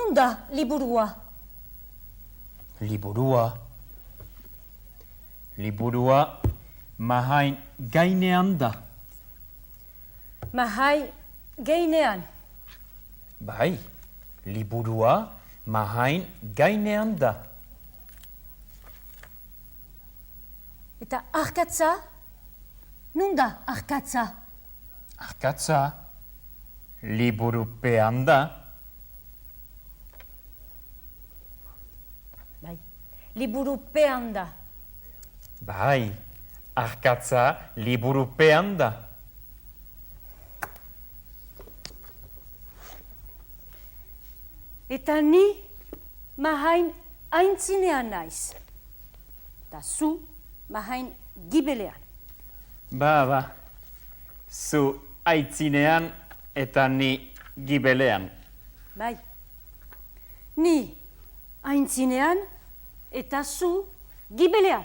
nun da liburua? Liburua mahain gainean da. Mahai gainean. Bai, liburua mahain gainean da. Eta arkatza? Nun da arkatza? Arkatza liburupean da. Bai, liburupean da. Bai, arkatza liburupean da. Eta ni mahain aintzinean naiz. Eta zu mahain gibelean. Ba, zu aitzinean eta ni gibelean. Bai, ni aintzinean eta zu gibelean.